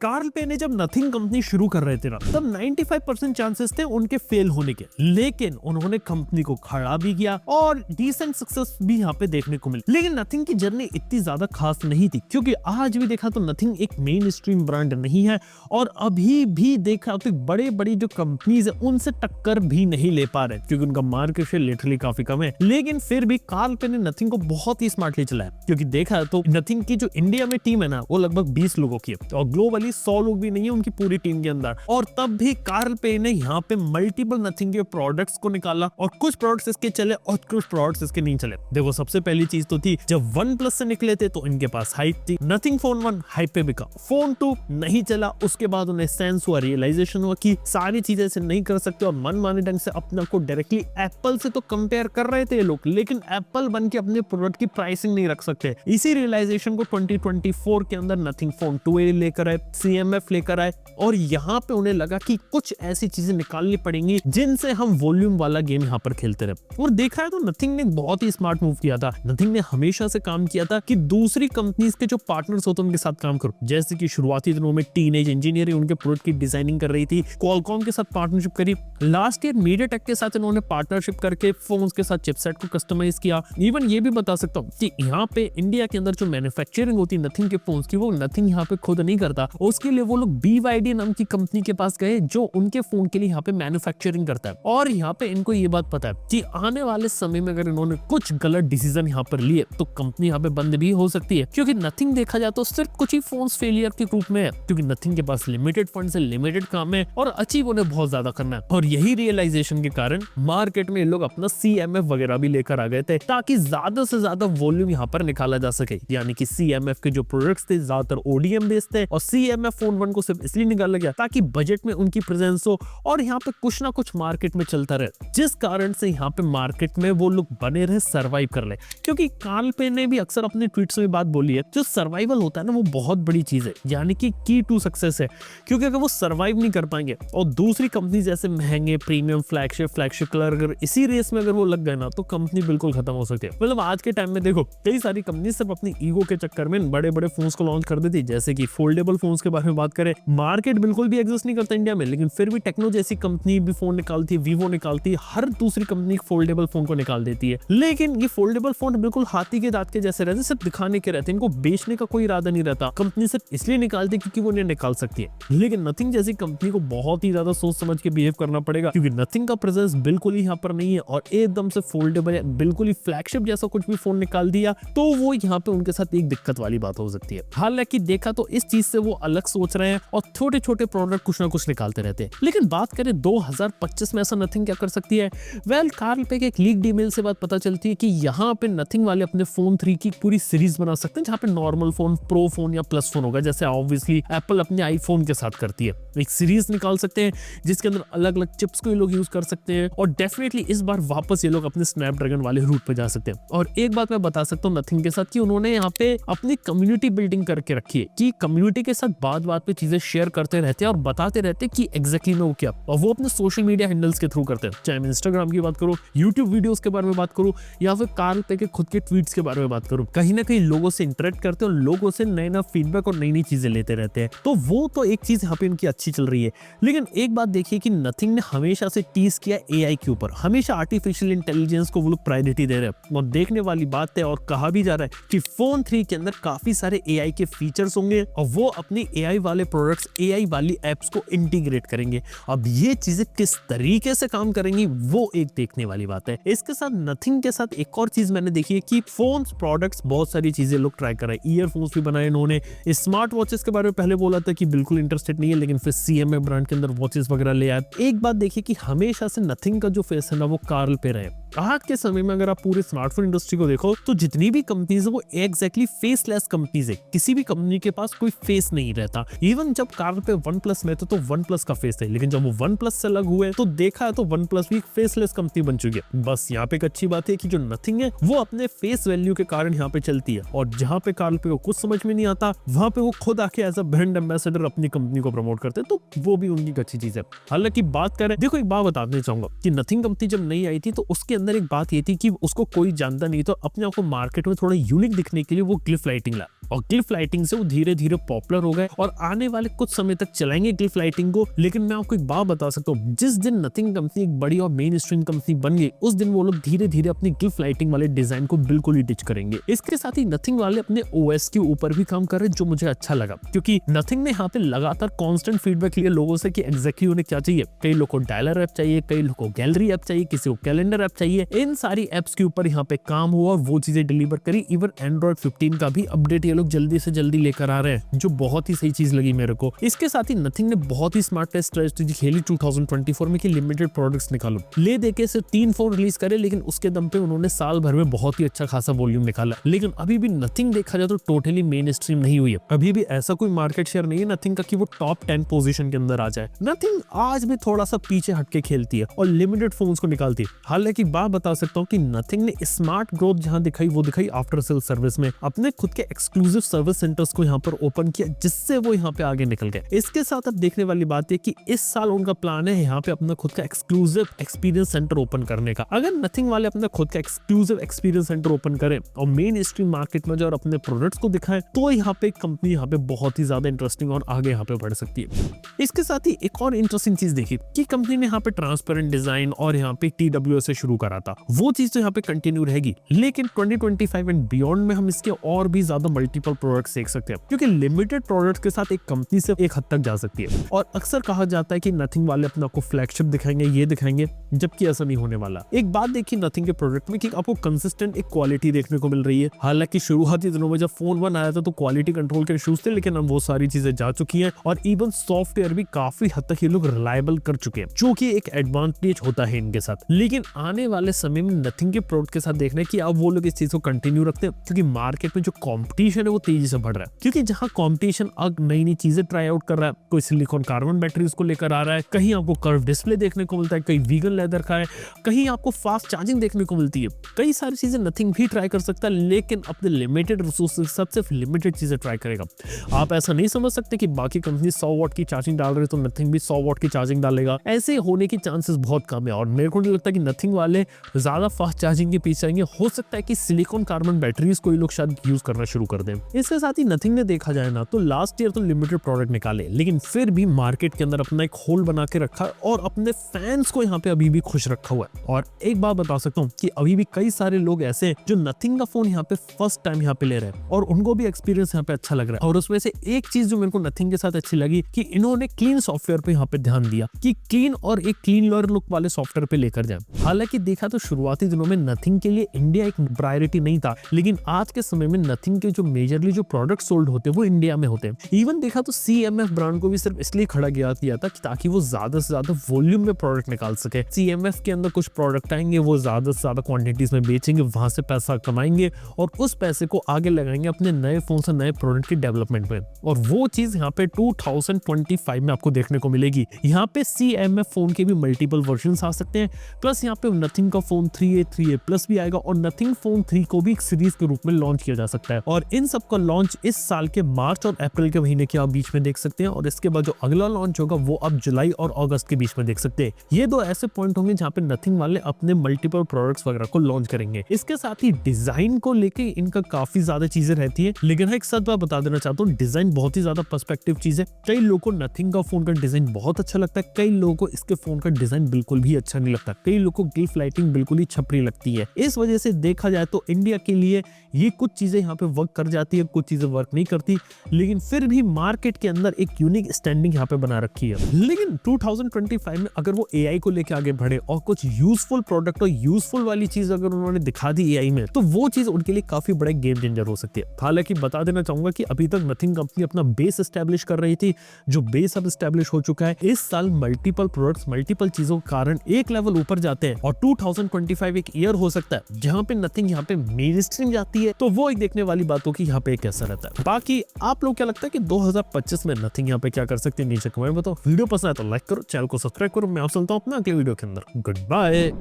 Karl पे ने जब नथिंग कंपनी शुरू कर रहे थे ना, तब 95% चांसेस थे उनके फेल होने के, लेकिन उन्होंने कंपनी को खड़ा भी किया और डिसेंट सक्सेस भी यहाँ पे देखने को मिली। लेकिन नथिंग की जर्नी इतनी ज्यादा खास नहीं थी, क्योंकि आज भी देखा तो नथिंग एक मेन स्ट्रीम ब्रांड नहीं है और अभी भी देखा तो बड़े बड़ी जो कंपनीज है उनसे टक्कर भी नहीं ले पा रहे, क्योंकि उनका मार्केट शेयर लिटरली काफी कम है। लेकिन फिर भी कार्ल पे ने नथिंग को बहुत ही स्मार्टली चलाया, क्योंकि देखा तो नथिंग की जो इंडिया में टीम है ना, वो लगभग 20 लोगों की है और ग्लोबली 100 लोग भी नहीं है उनकी पूरी टीम के अंदर। और तब भी कार्ल पे ने यहाँ पे मल्टीपल नथिंग के प्रोडक्ट्स को निकाला और कुछ प्रोडक्ट्स इसके चले और कुछ प्रोडक्ट्स इसके नहीं चले। देखो सबसे पहली चीज तो थी जब वन प्लस से निकले थे तो इनके पास हाइप थी, नथिंग फोन 1 हाइप पे बिका, फोन 2 नहीं चला। उसके बाद उन्हें सेंस हुआ, रियलाइजेशन हुआ कि सारी चीजें ऐसे नहीं कर सकते और मनमाने ढंग से अपने को डायरेक्टली एप्पल से तो कंपेयर कर रहे थे लोग, लेकिन एप्पल बन के अपने प्रोडक्ट की प्राइसिंग नहीं रख सकते। इसी रियलाइजेशन को 2024 के अंदर नथिंग फोन 2A लेकर आए, CMF लेकर आए और यहाँ पे उन्हें लगा कि कुछ ऐसी चीजें निकालनी पड़ेंगी जिनसे हम वॉल्यूम वाला गेम यहाँ पर खेलते रहे। और देखा है तो नथिंग ने बहुत ही स्मार्ट मूव किया था। नथिंग ने हमेशा से काम किया था कि दूसरी कंपनीज के जो पार्टनर्स होते हैं उनके साथ काम करो, जैसे कि शुरुआती दिनों में टीनेज इंजीनियरिंग उनके प्रोडक्ट की डिजाइनिंग कर रही थी, क्वालकॉम के साथ पार्टनरशिप करी, लास्ट ईयर मीडियाटेक के साथ इन्होंने पार्टनरशिप करके फोन्स के साथ चिपसेट को कस्टमाइज किया। इवन ये भी बता सकता हूँ कि यहाँ पे इंडिया के अंदर जो मैन्युफैक्चरिंग होती है नथिंग के फोन्स की, वो नथिंग यहाँ पे खुद नहीं करता, उसके लिए वो लोग BYD नाम की कंपनी के पास गए जो उनके फोन के लिए यहाँ पे मैन्युफैक्चरिंग करता है। और यहाँ पे इनको ये बात पता है कि आने वाले समय में अगर इन्होंने कुछ गलत डिसीजन यहाँ पर लिए तो कंपनी यहाँ पे बंद भी हो सकती है, क्योंकि नथिंग देखा जाए तो सिर्फ कुछ ही फोन्स फेलियर के रूप में है, क्योंकि नथिंग के पास लिमिटेड फंड से लिमिटेड काम है और अचीव उन्हें बहुत ज्यादा करना है। और यही रियलाइजेशन के कारण मार्केट में लोग अपना CMF वगैरह भी लेकर आ गए थे ताकि ज्यादा से ज्यादा वॉल्यूम यहाँ पर निकाला जा सके। यानी कि CMF के जो प्रोडक्ट्स थे ज्यादातर ODM बेस्ड थे और CMF फोन 1 को सिर्फ इसलिए निकाला गया ताकि बजट में उनकी प्रेजेंस हो और यहाँ पे कुछ ना कुछ मार्केट में चलता रहे, जिस कारण से यहाँ पे मार्केट में वो लोग बने रहे, सरवाइव कर ले। क्योंकि कार्ल पे ने भी अक्सर अपने ट्वीट्स में बात बोली है, जो सर्वाइवल होता है ना वो बहुत बड़ी चीज है, यानी कि की टू सक्सेस है। क्योंकि अगर वो सर्वाइव नहीं कर पाएंगे और दूसरी कंपनी जैसे महंगे प्रीमियम फ्लैगशिप कलर अगर इसी रेस में अगर वो लग गए ना तो कंपनी बिल्कुल खत्म हो सकती है। मतलब आज के टाइम में देखो कई सारी कंपनी सिर्फ अपनी ईगो के चक्कर में बड़े बड़े फोन्स को लॉन्च कर देती, जैसे कि फोल्डेबल फोन्स के बारे में बात करें, मार्केट बिल्कुल भी एग्जिस्ट नहीं करता इंडिया में, लेकिन फिर भी टेक्नो जैसी कंपनी भी फोन निकालती है, वीवो निकालती है, हर दूसरी कंपनी फोल्डेबल फोन को निकाल देती है। लेकिन ये फोल्डेबल फोन बिल्कुल हाथी के दांत के जैसे रहते, सिर्फ दिखाने के रहते हैं, इनको बेचने का कोई इरादा नहीं रहता। कंपनी सिर्फ इसलिए निकालती है क्योंकि वो उन्हें निकाल सकती है। लेकिन नथिंग जैसी कंपनी को बहुत ही ज्यादा सोच समझ के बिहेव करना पड़ेगा, क्योंकि नथिंग का प्रेजेंस बिल्कुल ही यहाँ पर नहीं है और एकदम से फोल्डेबल या बिल्कुल ही फ्लैगशिप जैसा कुछ भी फोन निकाल दिया तो वो यहाँ पे उनके साथ एक दिक्कत वाली बात हो सकती है। हालांकि देखा तो इस चीज से वो अलग सोच रहे हैं और छोटे छोटे प्रोडक्ट कुछ ना कुछ निकालते रहते हैं। लेकिन बात करें 2025 में ऐसा नथिंग क्या कर सकती है? वेल, कार्ल पे के एक लीक्ड ईमेल से बात पता चलती है कि यहाँ पे नथिंग वाले अपने फोन 3 की पूरी सीरीज बना सकते हैं, जहाँ पे नॉर्मल फोन, प्रो फोन या प्लस फोन होगा, जैसे ऑब्वियसली एप्पल अपने आईफोन के साथ करती है। एक सीरीज निकाल सकते हैं जिसके अंदर अलग अलग चिप्स को ये लोग यूज कर सकते हैं और डेफिनेटली इस बार वापस ये लोग अपने स्नैपड्रैगन वाले रूट पे जा सकते हैं। और एक बात मैं बता सकता हूँ नथिंग के साथ कि उन्होंने यहाँ पे अपनी कम्युनिटी बिल्डिंग करके रखी है कि कम्युनिटी के साथ बात पे चीजें शेयर करते रहते हैं और बताते रहते हैं कि एग्जैक्टली में वो क्या, और वो अपने सोशल मीडिया हैंडल्स के थ्रू करते हैं, चाहे मैं इंस्टाग्राम की बात करूँ, यूट्यूब वीडियोस के बारे में बात करूँ या फिर कार्ल पे के खुद के ट्वीट्स के बारे में बात करूँ। कहीं ना कहीं लोगों से इंटरेक्ट करते हैं और लोगों से नए नए फीडबैक और नई नई चीजें लेते रहते हैं, तो वो तो एक चीज यहाँ पे इनकी अच्छी चल रही है। लेकिन एक बात देखिए कि नथिंग ने हमेशा से टीज किया AI के ऊपर, हमेशा आर्टिफिशियल इंटेलिजेंस को वो लोग प्रायोरिटी दे रहे हैं और देखने वाली बात है और कहा भी जा रहा है कि फोन 3 के अंदर काफी सारे AI के फीचर्स होंगे और वो अपनी AI वाले प्रोडक्ट्स, AI वाली एप्स को इंटीग्रेट करेंगे। अब ये चीजें किस तरीके से काम करेंगी वो एक देखने वाली बात है। इसके साथ नथिंग के साथ एक और चीज मैंने देखी है कि फोन्स प्रोडक्ट्स बहुत सारी चीजें लोग ट्राई कर रहे हैं, ईयरफोन्स भी बनाए इन्होंने, स्मार्ट वॉचेस के बारे में पहले बोला था कि बिल्कुल इंटरेस्टेड नहीं है, लेकिन फिर CMF ब्रांड के अंदर वॉचेस वगैरह ले आए। एक बात देखिए कि हमेशा से नथिंग का जो फेस है ना वो कार्ल पे रहे। आज के समय में अगर आप पूरे स्मार्टफोन इंडस्ट्री को देखो तो जितनी भी कंपनीज है वो एग्जैक्टली फेसलेस कंपनीज है, किसी भी कंपनी के पास कोई फेस नहीं रहता। इवन जब कार्ल पे OnePlus में तो OnePlus का फेस है, लेकिन जब वो OnePlus से अलग हुए तो देखा है तो OnePlus भी एक फेसलेस कंपनी बन चुकी है। बस यहाँ पे एक अच्छी बात है कि जो नथिंग है वो अपने फेस वैल्यू के कारण यहाँ पे चलती है और जहाँ पे कार्ल पे को कुछ समझ में नहीं आता वहां पे वो खुद आके एज अ ब्रांड एम्बेसडर अपनी कंपनी को प्रमोट करते हैं, तो वो भी उनकी अच्छी चीज है। हालांकि बात करें, देखो एक बात बताने चाहूंगा कि नथिंग कंपनी जब नहीं आई थी तो उसके अंदर एक बात ये थी कि उसको कोई जानता नहीं, तो अपने आप को मार्केट में थोड़ा यूनिक दिखने के लिए वो ग्लिफ लाइटिंग ला, और ग्लिफ लाइटिंग से वो धीरे धीरे पॉपुलर हो गए और आने वाले कुछ समय तक चलाएंगे ग्लिफ लाइटिंग को। लेकिन मैं आपको एक बात बता सकता हूँ, जिस दिन नथिंग कंपनी एक बड़ी और मेन स्ट्रीम कंपनी बन गई, उस दिन वो लोग धीरे धीरे अपनी ग्लिफ लाइटिंग वाले डिजाइन को बिल्कुल ही डिच करेंगे। इसके साथ ही नथिंग वाले अपने ओएस के ऊपर भी काम कर रहे हैं, जो मुझे अच्छा लगा, क्योंकि नथिंग ने यहाँ पे लगातार कांस्टेंट फीडबैक लिया लोगों से कि एग्जैक्टली उन्हें क्या चाहिए। कई लोगों को डायलर ऐप चाहिए, कई लोगों को गैलरी ऐप चाहिए, किसी को कैलेंडर ऐप चाहिए। इन सारी एप्स के ऊपर यहाँ पे काम हुआ और वो चीजें डिलीवर करी। इवन एंड्रॉइड 15 का भी अपडेट ये लोग जल्दी से जल्दी लेकर आ रहे हैं, जो बहुत ही सही चीज लगी मेरे को। इसके साथ ही नथिंग ने बहुत ही स्मार्ट स्ट्रेटजी खेली 2024 में कि लिमिटेड प्रोडक्ट्स निकालो। ले देके सिर्फ 3 फोन रिलीज करे, लेकिन उसके दम पे उन्होंने साल भर में बहुत ही अच्छा खासा वॉल्यूम निकाला। लेकिन अभी भी नथिंग देखा जाए तो टोटली मेन स्ट्रीम नहीं हुई है। अभी भी ऐसा कोई मार्केट शेयर नहीं है नथिंग का कि वो टॉप 10 पोजीशन के अंदर आ जाए। नथिंग आज भी थोड़ा सा पीछे हटके खेलती है और लिमिटेड फोन्स को निकालती है। हालांकि बात बता सकता हूँ कि नथिंग ने स्मार्ट ग्रोथ जहां दिखाई वो दिखाई आफ्टर सेल सर्विस में। अपने खुद के एक्सक्लूसिव सर्विस सेंटर्स को यहाँ पर ओपन किया, जिससे वो यहाँ पे आगे निकल गए। इसके साथ अब देखने वाली बात है कि इस साल उनका प्लान है यहाँ पे अपना खुद का एक्सक्लूसिव एक्सपीरियंस सेंटर ओपन करने का। अगर नथिंग वाले अपना खुद का एक्सक्लूसिव एक्सपीरियंस सेंटर ओपन करें और मेन स्ट्रीम मार्केट में जो और अपने प्रोडक्ट्स को दिखाएं, तो यहाँ पे कंपनी यहाँ पे बहुत ही ज्यादा इंटरेस्टिंग और आगे यहाँ पे बढ़ सकती है। इसके साथ ही एक और इंटरेस्टिंग चीज देखी कि कंपनी ने यहाँ पे ट्रांसपेरेंट डिजाइन और यहाँ पे TWS से शुरू करा था, वो चीज तो यहाँ पे कंटिन्यू रहेगी। लेकिन 2025 एंड बियॉन्ड में हम इसके और भी ज्यादा मल्टीपल प्रोडक्ट्स देख सकते हैं, क्योंकि लिमिटेड प्रोडक्ट्स के साथ एक कंपनी से एक हद तक जा सकती है। और अक्सर कहा जाता है कि नथिंग वाले अपना को फ्लैगशिप दिखाएंगे, ये दिखाएंगे, जबकि ऐसा नहीं होने वाला। एक बात देखिए नथिंग के प्रोडक्ट में कि आपको कंसिस्टेंट एक क्वालिटी देखने को मिल रही है। हालांकि शुरुआती दिनों में जब फोन 1 आया था तो क्वालिटी कंट्रोल के इश्यूज थे, लेकिन अब वो सारी चीजें जा चुकी हैं और इवन सॉफ्टवेयर भी काफी हद तक ये लोग रिलायबल कर चुके हैं, जो कि एक एडवांटेज होता है इनके साथ। लेकिन आने वाले समय में नथिंग के प्रोडक्ट के साथ देखना है कि अब वो लोग इस चीज को कंटिन्यू रखते हैं, क्योंकि मार्केट में जो कॉम्पिटिशन है वो तेजी से बढ़ रहा है। क्योंकि जहां कॉम्पिटिशन अब नई नई चीजें ट्राई आउट कर रहा है, कोई सिलिकॉन कार्बन बैटरीज को लेकर आ रहा है, कहीं आपको कर्व डिस्प्ले देखने को मिलता है, कहीं वीगन लेदर का है, कहीं आपको फास्ट चार्जिंग देखने को मिलती है। कई सारी चीजें नथिंग भी ट्राई कर सकता है, लेकिन अपने लिमिटेड रिसोर्सेज के साथ सिर्फ लिमिटेड चीजें ट्राई करेगा। आप ऐसा नहीं समझ सकते कि बाकी कंपनी 100 वॉट की चार्जिंग डाल रही है तो नथिंग भी 100 वॉट की चार्जिंग डालेगा। ऐसे होने की चांसेस बहुत कम है और मेरे को नहीं लगता कि नथिंग वाले ज्यादा फास्ट चार्जिंग के पीछे आएंगे। हो सकता है कि सिलिकॉन कार्बन बैटरीज कोई लोग शायद यूज करना शुरू कर दें। इसके साथ ही नथिंग ने देखा जाए ना तो लास्ट ईयर तो लिमिटेड प्रोडक्ट निकाले, लेकिन फिर भी मार्केट के अंदर अपना एक होल्ड बना के रखा और अपने फैंस को यहाँ पे अभी भी खुश रखा हुआ है। और एक बात बता सकता हूँ कि अभी भी कई सारे लोग ऐसे हैं जो नथिंग का फोन यहाँ पे फर्स्ट टाइम यहाँ पे ले रहे हैं और उनको भी एक्सपीरियंस यहाँ पे अच्छा लग रहा है। और उसमें से एक चीज जो मेरे को नथिंग के साथ अच्छी लगी कि इन्होंने क्लीन सॉफ्टवेयर पे यहाँ पे ध्यान दिया कि क्लीन और एक क्लीन लुक वाले सॉफ्टवेयर पे लेकर जाए। हालांकि देखा तो शुरुआती दिनों में नथिंग के लिए इंडिया एक प्रायोरिटी नहीं था, लेकिन आज के समय में नथिंग के जो मेजरली जो प्रोडक्ट सोल्ड होते हैं वो इंडिया में होते हैं। इवन देखा तो CMF ब्रांड को भी सिर्फ इसलिए खड़ा किया था ताकि वो ज्यादा से ज्यादा वॉल्यूम में प्रोडक्ट निकाल सके। CMF के अंदर कुछ प्रोडक्ट आएंगे, वो ज्यादा से ज्यादा क्वांटिटीज में बेचेंगे, वहां से पैसा कमाएंगे और उस पैसे को आगे लगाएंगे अपने नए फोन से नए प्रोडक्ट के डेवलपमेंट में। और वो चीज यहाँ पे 2025 में आपको देखने को मिलेगी। यहाँ पे CMF फोन के भी मल्टीपल वर्जन आ सकते हैं, प्लस यहाँ पे नथिंग का फोन 3A 3A प्लस भी आएगा और नथिंग फोन 3 को भी एक सीरीज के रूप में लॉन्च किया जा सकता है। और इन सब का लॉन्च इस साल के मार्च और अप्रैल के महीने के आप बीच में देख सकते हैं और इसके बाद जो अगला लॉन्च होगा वो अब जुलाई और अगस्त के बीच में देख सकते हैं। ये दो ऐसे पॉइंट होंगे जहाँ पे नथिंग वाले अपने मल्टीपल प्रोडक्ट्स वगैरह को लॉन्च करेंगे। इसके साथ ही डिजाइन को लेके इनका काफी ज्यादा चीजें रहती है, लेकिन एक साथ बात बता देना चाहता हूँ, डिजाइन बहुत ही ज्यादा पर्सपेक्टिव चीज है। कई लोगों को नथिंग का फोन का डिजाइन बहुत अच्छा लगता है, कई लोगों को इसके फोन का डिजाइन बिल्कुल भी अच्छा नहीं लगता, कई लोगों को गिल्फ लाइटिंग बिल्कुल ही छपरी लगती है। इस वजह से देखा जाए तो इंडिया के लिए ये कुछ चीजें यहाँ पे वर्क कर जाती है, कुछ चीजें वर्क नहीं करती, लेकिन फिर भी मार्केट के अंदर एक यूनिक स्टैंडिंग यहाँ पे बना रखी है। लेकिन 2025 में अगर वो AI को लेके आगे बढ़े और कुछ यूजफुल प्रोडक्ट और यूजफुल वाली चीज अगर उन्होंने दिखा दी AI में, तो वो चीज उनके लिए काफी बड़ा गेम चेंजर हो सकती है। हालांकि बता देना चाहूंगा कि अभी तक नथिंग कंपनी अपना बेस एस्टैब्लिश कर रही थी, जो बेस अब एस्टैब्लिश हो चुका है। इस साल मल्टीपल प्रोडक्ट्स मल्टीपल चीजों के कारण एक लेवल ऊपर जाते हैं और 2025 एक ईयर हो सकता है जहां पे नथिंग यहाँ पे मेन स्ट्रीम जाती है, तो वो एक देखने वाली बातों की यहाँ पे कैसा रहता है। बाकी आप लोग क्या लगता है कि 2025 में नथिंग यहाँ पे क्या कर सकते हैं, नीचे कमेंट बताओ। वीडियो पसंद है तो लाइक करो, चैनल को सब्सक्राइब करो। मैं आप चलता हूँ अपना अगले वीडियो के अंदर। Good bye.